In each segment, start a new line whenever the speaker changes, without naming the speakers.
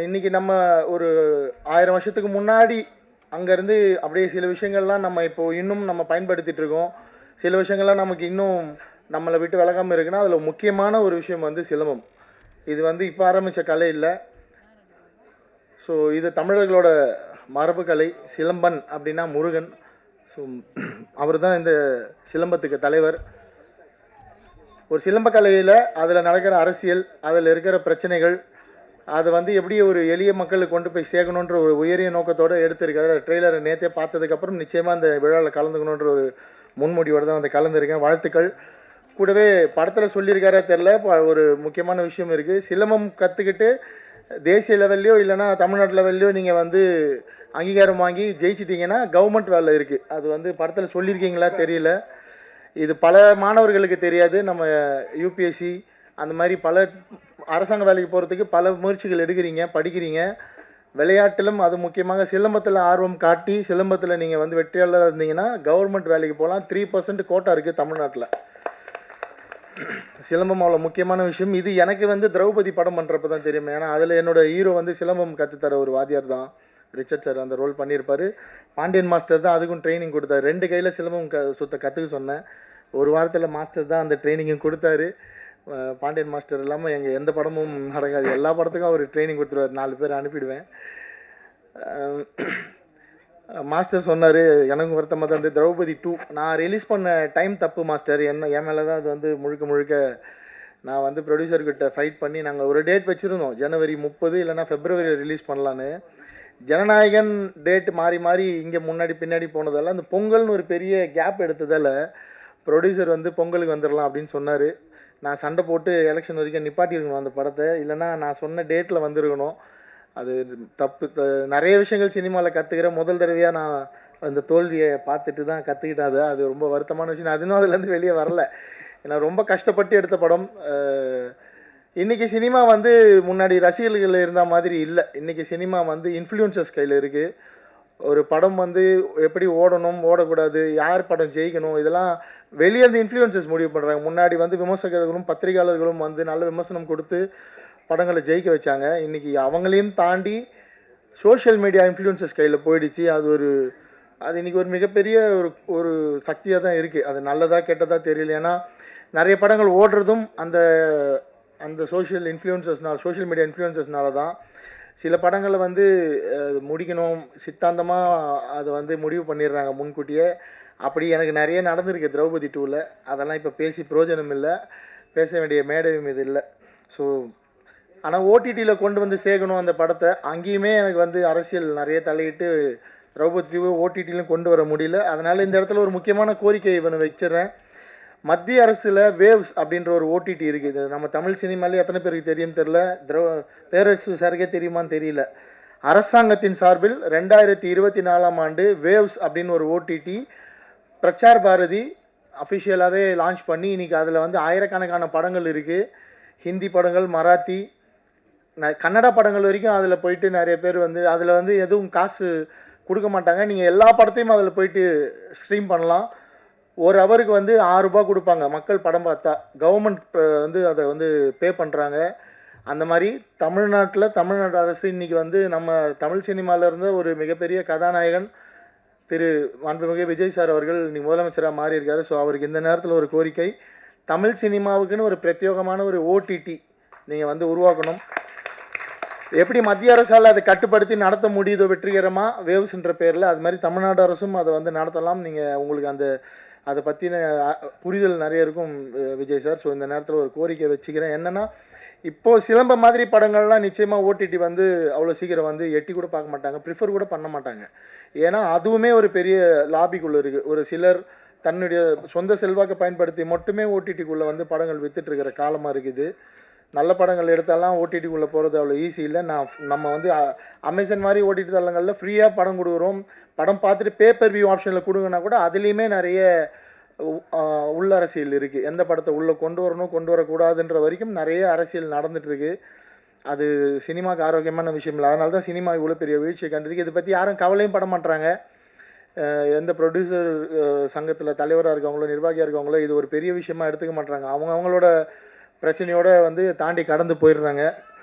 இன்றைக்கி நம்ம ஒரு 1000 வருஷத்துக்கு முன்னாடி அங்கேருந்து அப்படியே சில விஷயங்கள்லாம் நம்ம இப்போது இன்னும் நம்ம பயன்படுத்திகிட்டு இருக்கோம். சில விஷயங்கள்லாம் நமக்கு இன்னும் நம்மளை விட்டு விலகாமல் இருக்குன்னா அதில் முக்கியமான ஒரு விஷயம் வந்து சிலம்பம். இது வந்து இப்போ ஆரம்பித்த கலை இல்லை. ஸோ இது தமிழர்களோட மரபு கலை. சிலம்பன் அப்படின்னா முருகன். ஸோ அவர் தான் இந்த சிலம்பத்துக்கு தலைவர். ஒரு சிலம்ப கலையில் அதில் நடக்கிற அரசியல், அதில் இருக்கிற பிரச்சனைகள், அதை வந்து எப்படி ஒரு எளிய மக்களுக்கு கொண்டு போய் சேர்க்கணுன்ற ஒரு உயரிய நோக்கத்தோடு எடுத்திருக்காரு. ட்ரெய்லரை நேற்றே பார்த்ததுக்கப்புறம் நிச்சயமாக அந்த விழாவில் கலந்துக்கணுன்ற ஒரு முன்முடிவோடு தான் வந்து கலந்துருக்கேன். வாழ்த்துக்கள். கூடவே படத்தில் சொல்லியிருக்காரா தெரில, ஒரு முக்கியமான விஷயம் இருக்குது. சிலம்பம் கற்றுக்கிட்டு தேசிய லெவல்லையோ இல்லைனா தமிழ்நாட்டு லெவல்லையோ நீங்கள் வந்து அங்கீகாரம் வாங்கி ஜெயிச்சிட்டிங்கன்னா கவர்மெண்ட் வேலை இருக்குது. அது வந்து படத்தில் சொல்லியிருக்கீங்களா தெரியல. இது பல மாணவர்களுக்கு தெரியாது. நம்ம யூபிஎஸ்சி அந்த மாதிரி பல அரசாங்க வேலைக்கு போகிறதுக்கு பல முயற்சிகள் எடுக்கிறீங்க, படிக்கிறீங்க. விளையாட்டிலும் அது முக்கியமாக சிலம்பத்தில் ஆர்வம் காட்டி சிலம்பத்தில் நீங்கள் வந்து வெற்றியாளராக இருந்தீங்கன்னா கவர்மெண்ட் வேலைக்கு போகலாம். 3% கோட்டா இருக்குது தமிழ்நாட்டில். சிலம்பம் அவ்வளோ முக்கியமான விஷயம். இது எனக்கு வந்து திரௌபதி படம் பண்ணுறப்ப தான் தெரியும். ஏன்னா அதில் என்னோடய ஹீரோ வந்து சிலம்பம் கற்றுத்தர ஒரு வாத்தியார் தான், ரிச்சர்ட் சார். அந்த ரோல் பண்ணியிருப்பார். பாண்டியன் மாஸ்டர் தான் அதுக்கும் ட்ரைனிங் கொடுத்தாரு. 2 கையில் சிலம்பம் கற்றுக்க சொன்னேன். ஒரு வாரத்தில் மாஸ்டர் தான் அந்த ட்ரைனிங்கும் கொடுத்தாரு. பாண்டியன் மாஸ்டர் இல்லாமல் எங்கள் எந்த படமும் நடக்காது. எல்லா படத்துக்கும் அவர் ட்ரைனிங் கொடுத்துருவார். 4 பேர் அனுப்பிடுவேன். மாஸ்டர் சொன்னார், எனக்கும் வருத்தமாக தான் வந்து திரௌபதி 2 நான் ரிலீஸ் பண்ண டைம் தப்பு மாஸ்டர். என் மேலே தான் அது வந்து முழுக்க நான் வந்து ப்ரொடியூசர்கிட்ட ஃபைட் பண்ணி நாங்கள் ஒரு டேட் வச்சுருந்தோம். ஜனவரி 30 இல்லைனா ஃபெப்ரவரியில் ரிலீஸ் பண்ணலான்னு. ஜனநாயகன் டேட் மாறி இங்கே முன்னாடி பின்னாடி போனதால் அந்த பொங்கல்னு ஒரு பெரிய கேப் எடுத்ததால் ப்ரொடியூசர் வந்து பொங்கலுக்கு வந்துடலாம் அப்படின்னு சொன்னார். நான் சண்டை போட்டு எலெக்ஷன் வரைக்கும் நிப்பாட்டியிருக்கணும் அந்த படத்தை. இல்லைனா நான் சொன்ன டேட்டில் வந்திருக்கணும். அது தப்பு. நிறைய விஷயங்கள் சினிமாவில் கற்றுக்கிறேன். முதல் தடவையாக நான் அந்த தோல்வியை பார்த்துட்டு தான் கற்றுக்கிட்டேன். அது ரொம்ப வருத்தமான விஷயம். அது இன்னும் அதுலேருந்து வெளியே வரல. ஏன்னா ரொம்ப கஷ்டப்பட்டு எடுத்த படம். இன்றைக்கி சினிமா வந்து முன்னாடி ரசிகர்கள் இருந்த மாதிரி இல்லை. இன்றைக்கி சினிமா வந்து இன்ஃப்ளூயன்சர்ஸ் கையில் இருக்குது. ஒரு படம் வந்து எப்படி ஓடணும், ஓடக்கூடாது, யார் படம் ஜெயிக்கணும், இதெல்லாம் வெளியே இருந்து இன்ஃப்ளூயன்சர்ஸ் முடிவு பண்ணுறாங்க. முன்னாடி வந்து விமர்சகர்களும் பத்திரிகையாளர்களும் வந்து நல்ல விமர்சனம் கொடுத்து படங்களை ஜெயிக்க வச்சாங்க. இன்றைக்கி அவங்களையும் தாண்டி சோஷியல் மீடியா இன்ஃப்ளூயன்சர்ஸ் கையில் போயிடுச்சு. அது இன்றைக்கி ஒரு மிகப்பெரிய ஒரு சக்தியாக தான் இருக்குது. அது நல்லதாக கெட்டதாக தெரியல. ஏன்னா நிறைய படங்கள் ஓடுறதும் அந்த சோஷியல் மீடியா இன்ஃப்ளூயன்சர்ஸ்னால தான். சில படங்களை வந்து முடிக்கணும் சித்தாந்தமாக அதை வந்து முடிவு பண்ணிடுறாங்க முன்கூட்டியே. அப்படி எனக்கு நிறைய நடந்திருக்கு திரௌபதி 2ல். அதெல்லாம் இப்போ பேசி பிரயோஜனம் இல்லை. பேச வேண்டிய மேடையும் இது இல்லை. ஸோ ஆனால் ஓடிடியில் கொண்டு வந்து சேர்க்கணும் அந்த படத்தை. அங்கேயுமே எனக்கு வந்து அரசியல் நிறைய தலையிட்டு திரௌபதி 2 ஓடிடியிலும் கொண்டு வர முடியல. அதனால் இந்த இடத்துல ஒரு முக்கியமான கோரிக்கை இவனை வச்சிடறேன். மத்திய அரசில் வேவ்ஸ் அப்படின்ற ஒரு ஓடிடி இருக்குது. நம்ம தமிழ் சினிமாலே எத்தனை பேருக்கு தெரியும் தெரில. பேரரசு சாருக்கே தெரியுமான்னு தெரியல. அரசாங்கத்தின் சார்பில் 2024ஆம் ஆண்டு வேவ்ஸ் அப்படின்னு ஒரு ஓடிடி பிரச்சார் பாரதி அஃபிஷியலாகவே லான்ச் பண்ணி இன்றைக்கி அதில் வந்து ஆயிரக்கணக்கான படங்கள் இருக்குது. ஹிந்தி படங்கள், மராத்தி, கன்னடா படங்கள் வரைக்கும் அதில் போயிட்டு நிறைய பேர் வந்து அதில் வந்து எதுவும் காசு கொடுக்க மாட்டாங்க. நீங்கள் எல்லா படத்தையும் அதில் போயிட்டு ஸ்ட்ரீம் பண்ணலாம். ஒரு ஹவருக்கு வந்து 6 ரூபா கொடுப்பாங்க மக்கள் படம் பார்த்தா. கவர்மெண்ட் வந்து அதை வந்து பே பண்ணுறாங்க. அந்த மாதிரி தமிழ்நாடு அரசு இன்றைக்கி வந்து நம்ம தமிழ் சினிமாவில் இருந்த ஒரு மிகப்பெரிய கதாநாயகன் திரு மாண்புமிகு விஜய் சார் அவர்கள் இன்றைக்கி முதலமைச்சராக மாறி இருக்காரு. ஸோ அவருக்கு இந்த நேரத்தில் ஒரு கோரிக்கை, தமிழ் சினிமாவுக்குன்னு ஒரு பிரத்யேகமான ஒரு ஓடிடி நீங்கள் வந்து உருவாக்கணும். எப்படி மத்திய அரசால் அதை கட்டுப்படுத்தி நடத்த முடியுதோ வெற்றிகரமாக வேவ்ஸ்ன்ற பேரில், அது மாதிரி தமிழ்நாடு அரசும் அதை வந்து நடத்தலாம். நீங்கள் உங்களுக்கு அதை பற்றின புரிதல் நிறைய இருக்கும் விஜய் சார். ஸோ இந்த நேரத்தில் ஒரு கோரிக்கை வச்சுக்கிறேன். என்னென்னா, இப்போது சிலம்ப மாதிரி படங்கள்லாம் நிச்சயமாக ஓடிடி வந்து அவ்வளோ சீக்கிரம் வந்து எட்டி கூட பார்க்க மாட்டாங்க, ப்ரிஃபர் கூட பண்ண மாட்டாங்க. ஏன்னா அதுவுமே ஒரு பெரிய லாபிக்குள்ளே இருக்குது. ஒரு சிலர் தன்னுடைய சொந்த செல்வாக்கை பயன்படுத்தி மட்டுமே ஓடிடிக்குள்ளே வந்து படங்கள் விற்றுட்டுருக்கிற காலமாக இருக்குது. நல்ல படங்கள் எடுத்தாலாம் ஓடிடிக்குள்ளே போகிறது அவ்வளோ ஈஸி இல்லை. நம்ம வந்து அமேசான் மாதிரி ஓடிடி தளங்களில் ஃப்ரீயாக படம் கொடுக்குறோம். படம் பார்த்துட்டு பேப்பர் வியூ ஆப்ஷனில் கொடுங்கன்னா கூட அதுலேயுமே நிறைய உள்ள அரசியல் இருக்குது. எந்த படத்தை உள்ளே கொண்டு வரணும், கொண்டு வரக்கூடாதுன்ற வரைக்கும் நிறைய அரசியல் நடந்துகிட்ருக்கு. அது சினிமாவுக்கு ஆரோக்கியமான விஷயம் இல்லை. அதனால தான் சினிமா இவ்வளோ பெரிய வீழ்ச்சியை கண்டிருக்கு. இதை பற்றி யாரும் கவலையும் பட மாட்டாங்க. எந்த ப்ரொடியூசர் சங்கத்தில் தலைவராக இருக்கவங்களோ நிர்வாகியாக இருக்கவங்களோ இது ஒரு பெரிய விஷயமாக எடுத்துக்க மாட்டாங்க. அவங்களோட பிரச்சனையோடு வந்து தாண்டி கடந்து போயிடுறாங்க.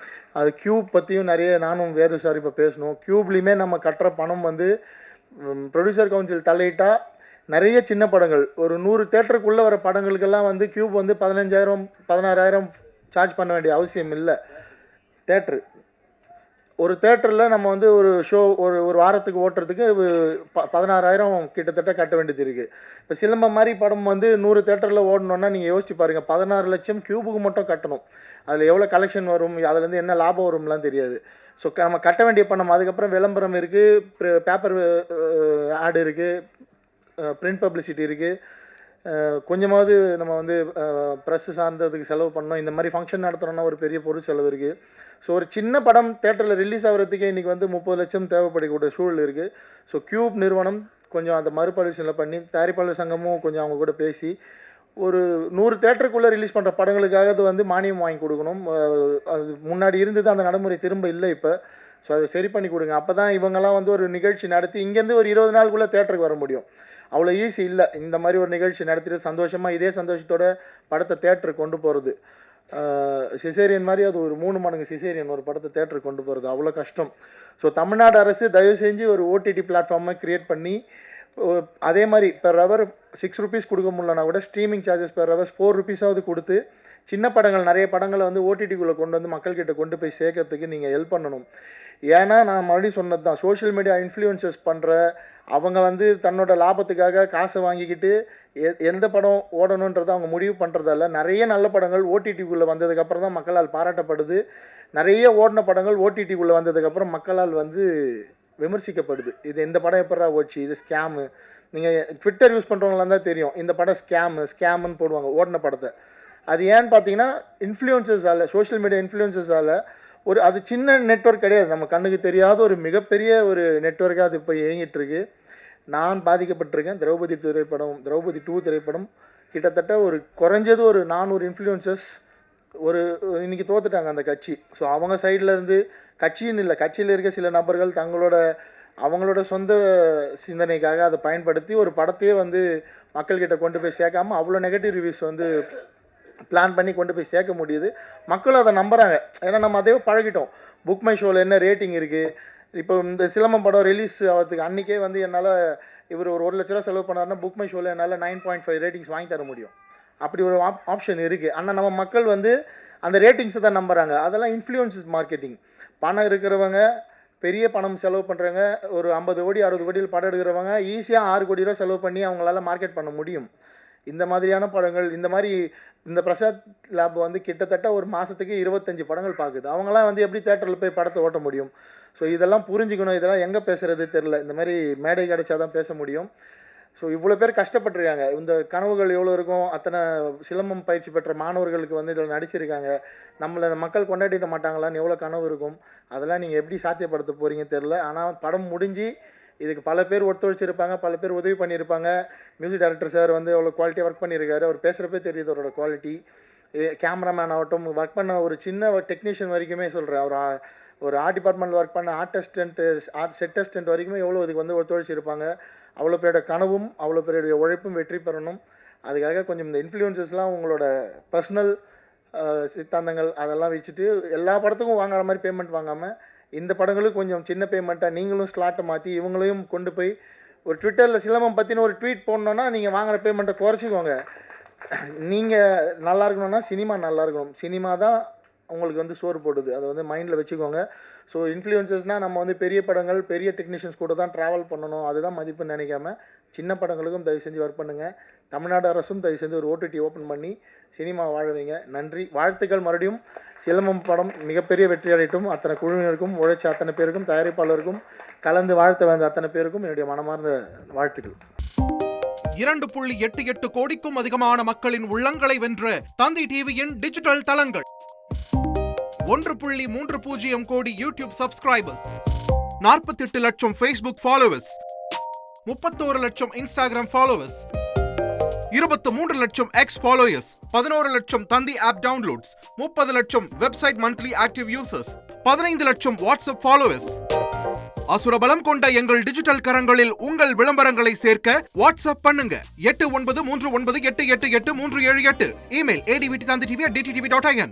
அது க்யூப் பற்றியும் நிறைய நானும் வேறு சார் இப்போ பேசணும். க்யூப்லேயுமே நம்ம கட்டுற பணம் வந்து ப்ரொடியூசர் கவுன்சில் தலையிட்டால் நிறைய சின்ன படங்கள் ஒரு 100 தேட்டருக்குள்ளே வர படங்களுக்கெல்லாம் வந்து க்யூப் வந்து 15,000 16,000 சார்ஜ் பண்ண வேண்டிய அவசியம் இல்லை. ஒரு தேட்டரில் நம்ம வந்து ஒரு ஷோ ஒரு வாரத்துக்கு ஓட்டுறதுக்கு 16,000 கிட்டத்தட்ட கட்ட வேண்டியது இருக்குது. இப்போ சிலம்பம் மாதிரி படம் வந்து 100 தேட்டரில் ஓடணுன்னா நீங்கள் யோசிச்சு பாருங்கள், 16 லட்சம் க்யூபுக்கு மட்டும் கட்டணும். அதில் எவ்வளோ கலெக்ஷன் வரும், அதுலேருந்து என்ன லாபம் வரும்லாம் தெரியாது. ஸோ நம்ம கட்ட வேண்டிய பணம், அதுக்கப்புறம் விளம்பரம் இருக்குது, பேப்பர் ஆடு இருக்குது, பிரிண்ட் பப்ளிசிட்டி இருக்குது, கொஞ்சமாவது நம்ம வந்து ப்ரெஸ்ஸு சார்ந்ததுக்கு செலவு பண்ணோம். இந்த மாதிரி ஃபங்க்ஷன் நடத்துகிறோன்னா ஒரு பெரிய பொருள் செலவு இருக்குது. ஸோ ஒரு சின்ன படம் தேட்டரில் ரிலீஸ் ஆகிறதுக்கே இன்றைக்கி வந்து 30 லட்சம் தேவைப்படக்கூடிய சூழல் இருக்குது. ஸோ க்யூப் நிறுவனம் கொஞ்சம் அந்த மறுபரிசீலனை பண்ணி, தயாரிப்பாளர் சங்கமும் கொஞ்சம் அவங்க கூட பேசி ஒரு 100 தேட்டருக்குள்ளே ரிலீஸ் பண்ணுற படங்களுக்காக அது வந்து மானியம் வாங்கி கொடுக்கணும். அது முன்னாடி இருந்தது, அந்த நடைமுறை திரும்ப இல்லை இப்போ. ஸோ அதை சரி பண்ணி கொடுங்க. அப்போ தான் இவங்கெல்லாம் வந்து ஒரு நிகழ்ச்சி நடத்தி இங்கேருந்து ஒரு 20 நாளுக்குள்ளே தேட்டருக்கு வர முடியும். அவ்வளோ ஈஸி இல்லை. இந்த மாதிரி ஒரு நிகழ்ச்சி நடத்திட்டு சந்தோஷமாக இதே சந்தோஷத்தோட படத்தை தேட்டருக்கு கொண்டு போகிறது. சிசேரியன் மாதிரி அது ஒரு 3 மடங்கு சிசேரியன் ஒரு படத்தை தேட்டருக்கு கொண்டு போகிறது அவ்வளோ கஷ்டம். ஸோ தமிழ்நாடு அரசு தயவு செஞ்சு ஒரு ஓடிடி பிளாட்ஃபார்மை க்ரியேட் பண்ணி, அதே மாதிரி பெர் ஹவர் 6 rupees கொடுக்க முடியலனா கூட streaming charges per hours 4 rupees கொடுத்து சின்ன படங்கள் நிறைய படங்களை வந்து ஓடிடிக்குள்ளே கொண்டு வந்து மக்கள்கிட்ட கொண்டு போய் சேர்க்கறதுக்கு நீங்கள் ஹெல்ப் பண்ணணும். ஏன்னா நான் மறுபடியும் சொன்னது தான், சோஷியல் மீடியா இன்ஃப்ளூயன்சஸ் பண்ணுற அவங்க வந்து தன்னோட லாபத்துக்காக காசை வாங்கிக்கிட்டு எந்த படம் ஓடணுன்றதை அவங்க முடிவு பண்ணுறதால நிறைய நல்ல படங்கள் ஓடிடிக்குள்ளே வந்ததுக்கப்புறம் தான் மக்களால் பாராட்டப்படுது. நிறைய ஓடின படங்கள் ஓடிடிக்குள்ளே வந்ததுக்கப்புறம் மக்களால் வந்து விமர்சிக்கப்படுது. இது இந்த படம் எப்படா ஓடிச்சு, இது ஸ்கேமு. நீங்கள் ட்விட்டர் யூஸ் பண்ணுறவங்களாம் தான் தெரியும், இந்த படம் ஸ்கேமுன்னு போடுவாங்க ஓடின படத்தை. அது ஏன்னு பார்த்தீங்கன்னா இன்ஃப்ளூயன்சஸால், சோஷியல் மீடியா இன்ஃப்ளூயன்சஸால் அது சின்ன நெட்வொர்க் கிடையாது, நம்ம கண்ணுக்கு தெரியாத ஒரு மிகப்பெரிய ஒரு நெட்வொர்க்காக அது இப்போ இயங்கிட்டுருக்கு. நான் பாதிக்கப்பட்டிருக்கேன். திரௌபதி 2 திரைப்படம் கிட்டத்தட்ட ஒரு குறைஞ்சது ஒரு 400 இன்ஃப்ளூயன்சஸ் இன்றைக்கி தோத்துட்டாங்க அந்த கட்சி. ஸோ அவங்க சைடில் இருந்து, கட்சின்னு இல்லை, கட்சியில் இருக்க சில நபர்கள் அவங்களோட சொந்த சிந்தனைக்காக அதை பயன்படுத்தி ஒரு படத்தையே வந்து மக்கள்கிட்ட கொண்டு போய் சேர்க்காமல் அவ்வளோ நெகட்டிவ் ரிவ்யூஸ் வந்து பிளான் பண்ணி கொண்டு போய் சேர்க்க முடியுது. மக்களும் அதை நம்புகிறாங்க. ஏன்னா நம்ம அதே பழகிட்டோம். புக் மை ஷோவில் என்ன ரேட்டிங் இருக்குது. இப்போ இந்த சிலம்பம் படம் ரிலீஸ் ஆகிறதுக்கு அன்றைக்கே வந்து என்னால் இவர் ஒரு 1 லட்ச ரூபா செலவு பண்ணாருன்னா புக் மை ஷோவில் என்னால் 9.5 ரேட்டிங்ஸ் வாங்கி தர முடியும். அப்படி ஒரு ஆப்ஷன் இருக்குது. ஆனால் நம்ம மக்கள் வந்து அந்த ரேட்டிங்ஸை தான் நம்புகிறாங்க. அதெல்லாம் இன்ஃப்ளூயன்சஸ் மார்க்கெட்டிங். பணம் இருக்கிறவங்க, பெரிய பணம் செலவு பண்ணுறவங்க, ஒரு 50 கோடி 60 கோடியில் படம் எடுக்கிறவங்க ஈஸியாக 6 கோடி ரூபா செலவு பண்ணி அவங்களால மார்க்கெட் பண்ண முடியும். இந்த மாதிரியான படங்கள், இந்த பிரசாத் லேப் வந்து கிட்டத்தட்ட ஒரு மாதத்துக்கு 25 படங்கள் பார்க்குது. அவங்களாம் வந்து எப்படி தேட்டரில் போய் படத்தை ஓட்ட முடியும்? ஸோ இதெல்லாம் புரிஞ்சுக்கணும். இதெல்லாம் எங்கே பேசுகிறது தெரில. இந்த மாதிரி மேடை கிடைச்சா தான் பேச முடியும். ஸோ இவ்வளோ பேர் கஷ்டப்பட்டுருக்காங்க. இந்த கனவுகள் எவ்வளோ இருக்கும். அத்தனை சிலம்பம் பயிற்சி பெற்ற மாணவர்களுக்கு வந்து இதில் நடிச்சிருக்காங்க. நம்மளை மக்கள் கொண்டாடிட மாட்டாங்களான்னு எவ்வளோ கனவு இருக்கும். அதெல்லாம் நீங்கள் எப்படி சாத்தியப்படுத்த போகிறீங்க தெரில. ஆனால் படம் முடிஞ்சு இதுக்கு பல பேர் ஒத்துழைச்சிருப்பாங்க, பல பேர் உதவி பண்ணியிருப்பாங்க. மியூசிக் டைரக்டர் சார் வந்து அவ்வளோ குவாலிட்டியாக ஒர்க் பண்ணியிருக்காரு. அவர் பேசுகிறப்பே தெரியுது அவரோட குவாலிட்டி. கேமராமேன் ஆகட்டும், ஒர்க் பண்ண ஒரு சின்ன டெக்னீஷியன் வரைக்குமே சொல்கிறேன். ஒரு ஆர்ட் டிபார்ட்மெண்ட்டில் ஒர்க் பண்ண ஆர்ட் செட் அசிஸ்டன்ட் வரைக்குமே எவ்வளோ இதுக்கு வந்து ஒத்துழைச்சிருப்பாங்க. அவ்வளோ பேரோட கனவும் அவ்வளோ பேருடைய உழைப்பும் வெற்றி பெறணும். அதுக்காக கொஞ்சம் இந்த இன்ஃப்ளூயன்சஸ்லாம் உங்களோட பர்சனல் சித்தாந்தங்கள் அதெல்லாம் வச்சுட்டு எல்லா படத்துக்கும் வாங்குற மாதிரி பேமெண்ட் வாங்காமல் இந்த படங்களுக்கு கொஞ்சம் சின்ன பேமெண்ட்டாக நீங்களும் ஸ்லாட்டை மாற்றி இவங்களையும் கொண்டு போய் ஒரு ட்விட்டரில் சிலம்பம் பற்றின ஒரு ட்வீட் போடணுன்னா நீங்கள் வாங்குகிற பேமெண்ட்டை குறைச்சிக்கோங்க. நீங்கள் நல்லா இருக்கணும்னா சினிமா நல்லா இருக்கணும். சினிமா தான் உங்களுக்கு வந்து சோறு போடுது. அதை வந்து மைண்டில் வச்சுக்கோங்க. ஸோ இன்ஃப்ளூயன்சஸ்னால் நம்ம வந்து பெரிய படங்கள், பெரிய டெக்னீஷியன்ஸ் கூட தான் ட்ராவல் பண்ணணும், அதுதான் மதிப்புன்னு நினைக்காம சின்ன படங்களுக்கும் தயவு செஞ்சு ஒர்க் பண்ணுங்கள். தமிழ்நாடு அரசும் தயவு செஞ்சு ஒரு ஓடிடி ஓப்பன் பண்ணி சினிமா வாழவீங்க. நன்றி, வாழ்த்துக்கள். மறுபடியும் சிலம்பம் படம் மிகப்பெரிய வெற்றி அடையட்டும். அத்தனை குழுவினருக்கும், உழைச்ச அத்தனை பேருக்கும், தயாரிப்பாளருக்கும், கலந்து வாழ்த்த வந்த அத்தனை பேருக்கும் என்னுடைய மனமார்ந்த வாழ்த்துக்கள்.
2.88 கோடிக்கும் அதிகமான மக்களின் உள்ளங்களை வென்ற தந்தி டிவியின் டிஜிட்டல் தளங்கள், 1.30 கோடி யூடியூப் சப்ஸ்கிரைபர்ஸ், 48 லட்சம் ஃபேஸ்புக் ஃபாலோவர்ஸ், 31 லட்சம் இன்ஸ்டாகிராம் ஃபாலோவர்ஸ், 23 லட்சம் எக்ஸ் ஃபாலோயர்ஸ், 11 லட்சம் தந்தி ஆப் டவுன்லோட்ஸ், 30 லட்சம் வெப்சைட் மந்த்லி ஆக்டிவ் யூசர்ஸ், 15 லட்சம் வாட்ஸ்அப் ஃபாலோவர்ஸ். அசுரபலம் கொண்ட எங்கள் டிஜிட்டல் கரங்களில் உங்கள் விளம்பரங்களை சேர்க்க வாட்ஸ்அப் பண்ணுங்க. 8939888838. Email advtv@dttv.in.